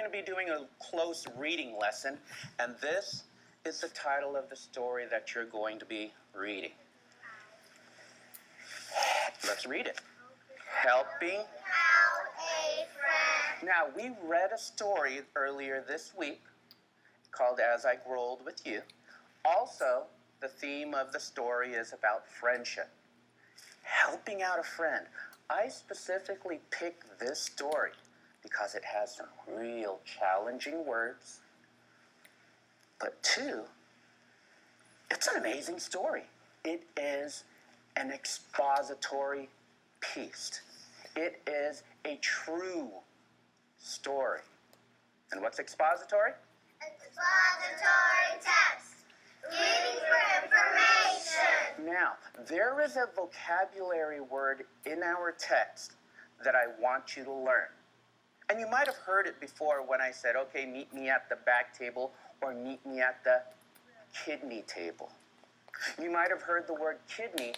going to be doing a close reading lesson, and this is the title of the story that you're going to be reading. Let's read it. Helping Out a Friend. Now, we read a story earlier this week called As I Growled with You. Also, the theme of the story is about friendship. Helping out a friend. I specifically picked this story because it has some real challenging words. But two, it's an amazing story. It is an expository piece. It is a true story. And what's expository? Expository text. Reading for information. Now, there is a vocabulary word in our text that I want you to learn. And you might have heard it before when I said, okay, meet me at the back table or meet me at the kidney table. You might have heard the word kidney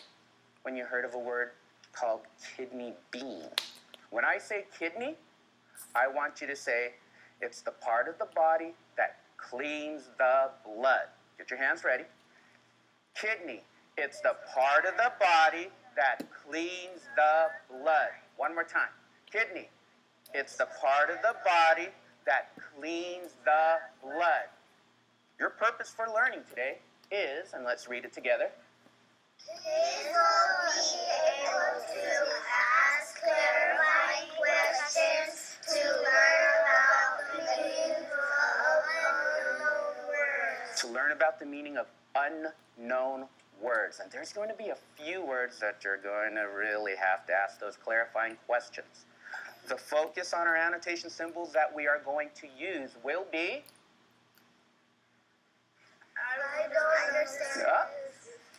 when you heard of a word called kidney bean. When I say kidney, I want you to say it's the part of the body that cleans the blood. Get your hands ready. Kidney, it's the part of the body that cleans the blood. One more time. Kidney, it's the part of the body that cleans the blood. Your purpose for learning today is, and let's read it together. Kids will be able to ask clarifying questions to learn about the meaning of unknown words. To learn about the meaning of unknown words. And there's going to be a few words that you're going to really have to ask those clarifying questions. The focus on our annotation symbols that we are going to use will be... I don't understand.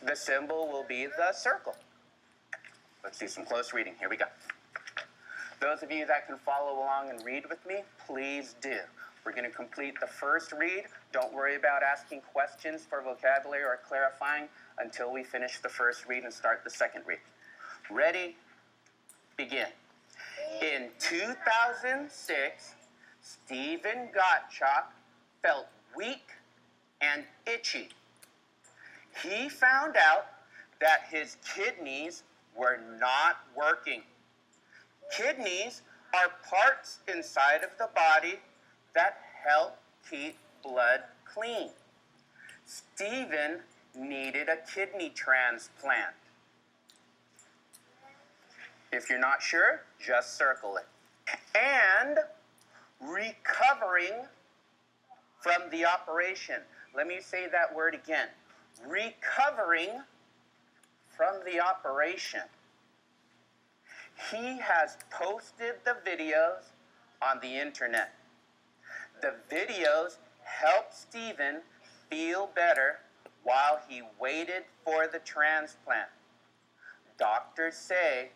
The symbol will be the circle. Let's do some close reading. Here we go. Those of you that can follow along and read with me, please do. We're going to complete the first read. Don't worry about asking questions for vocabulary or clarifying until we finish the first read and start the second read. Ready? Begin. In 2006, Stephen Gottschalk felt weak and itchy. He found out that his kidneys were not working. Kidneys are parts inside of the body that help keep blood clean. Stephen needed a kidney transplant. If you're not sure, just circle it. And recovering from the operation. Let me say that word again. Recovering from the operation. He has posted the videos on the internet. The videos helped Stephen feel better while he waited for the transplant. Doctors say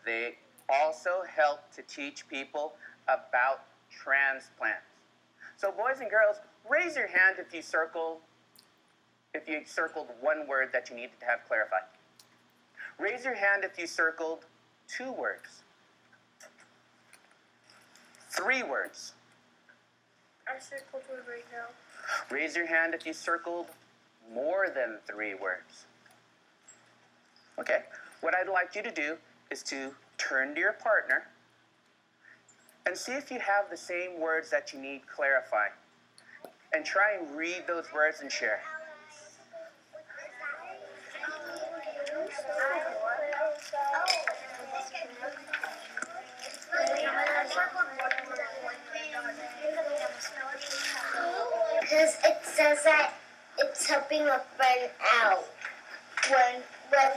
they also help to teach people about transplants. So boys and girls, raise your hand if you circled one word that you needed to have clarified. Raise your hand if you circled 2 words. 3 words. I circled one right now. Raise your hand if you circled more than 3 words. Okay, what I'd like you to do is to turn to your partner and see if you have the same words that you need clarifying. And try and read those words and share. Because it says that it's helping a friend out. When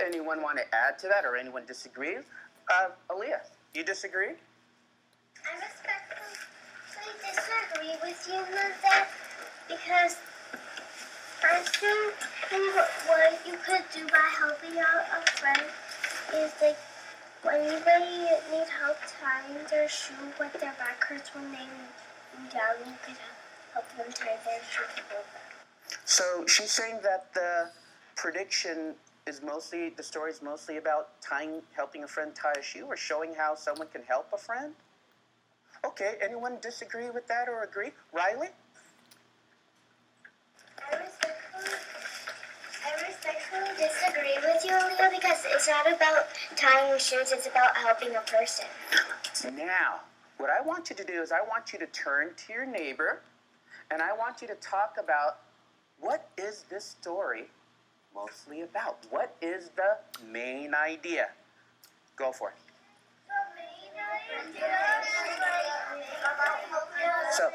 Anyone want to add to that or anyone disagree? Aaliyah, you disagree? I respectfully disagree with you, Mother, because I think what you could do by helping out a friend is like when anybody needs help tying their shoe with their back hurts when they kneel down, you could help them tie their shoe a little bit. So she's saying that the prediction is mostly, the story is mostly about helping a friend tie a shoe or showing how someone can help a friend? Okay. Okay, anyone disagree with that or agree? Riley? I respectfully disagree with you, Leo, because it's not about tying shoes, it's about helping a person. Now, what I want you to do is I want you to turn to your neighbor and I want you to talk about what is this story mostly about? What is the main idea? Go for it. So,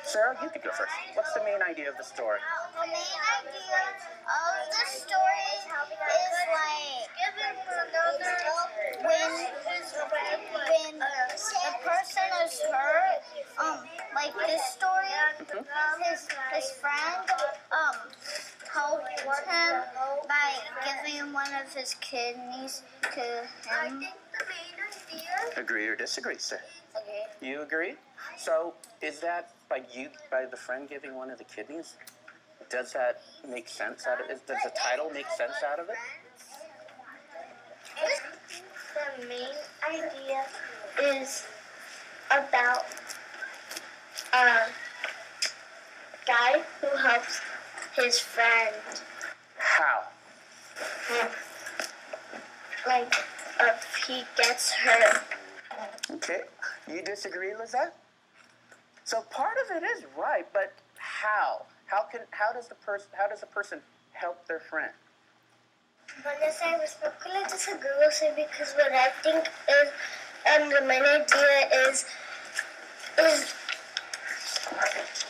Sarah, you could go first. What's the main idea of the story? The main idea of the story is like when the person is hurt, like this story, his friend helped him by giving him one of his kidneys to him. I think the main idea. Agree or disagree, sir? Okay. You agree? So, is that by the friend giving one of the kidneys? Does that make sense out of it? Does the title make sense out of it? The main idea is about a guy who helps his friend. How? Like, if he gets hurt. Okay. You disagree, Lizette? So part of it is right, but how? How does a person help their friend? Vanessa, I respectfully disagree with you because what I think is, the main idea is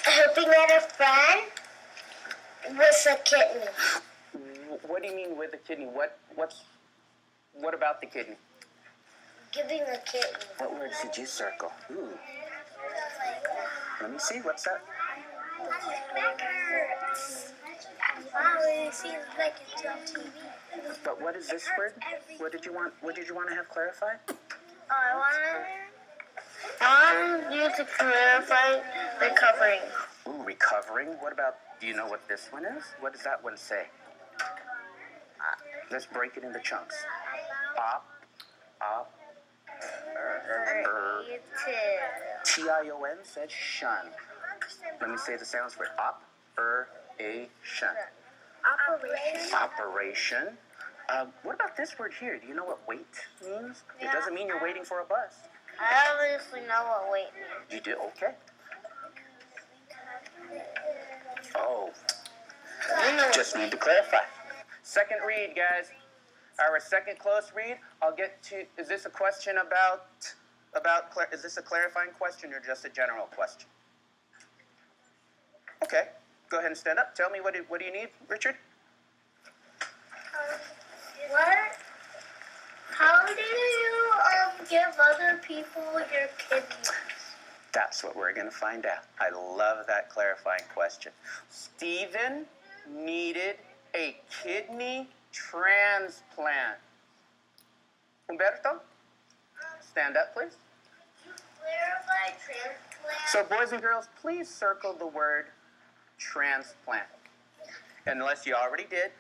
helping out a friend with a kidney. What do you mean with a kidney? What about the kidney? Giving a kidney. What words did you circle? Ooh. Let me see. What's that? Wow, it seems like it's on TV. But what is this word? What did you want to have clarified? I want you to clarify recovering. Ooh, recovering. What about? Do you know what this one is? What does that one say? Let's break it into chunks. Op. Tion says shun. Let me say the sounds for operation. Operation. What about this word here? Do you know what wait means? It doesn't mean you're waiting for a bus. I obviously know what wait means. You do? Okay. Oh. Just need to clarify. Second read, guys. Our second close read. I'll get to. Is this a question about? Is this a clarifying question or just a general question? Okay. Go ahead and stand up. Tell me what do you need, Richard? How do you give other people your kidneys? That's what we're going to find out. I love that clarifying question. Stephen needed a kidney transplant. Humberto, stand up, please. Clarify transplant. So, boys and girls, please circle the word transplant. Unless you already did,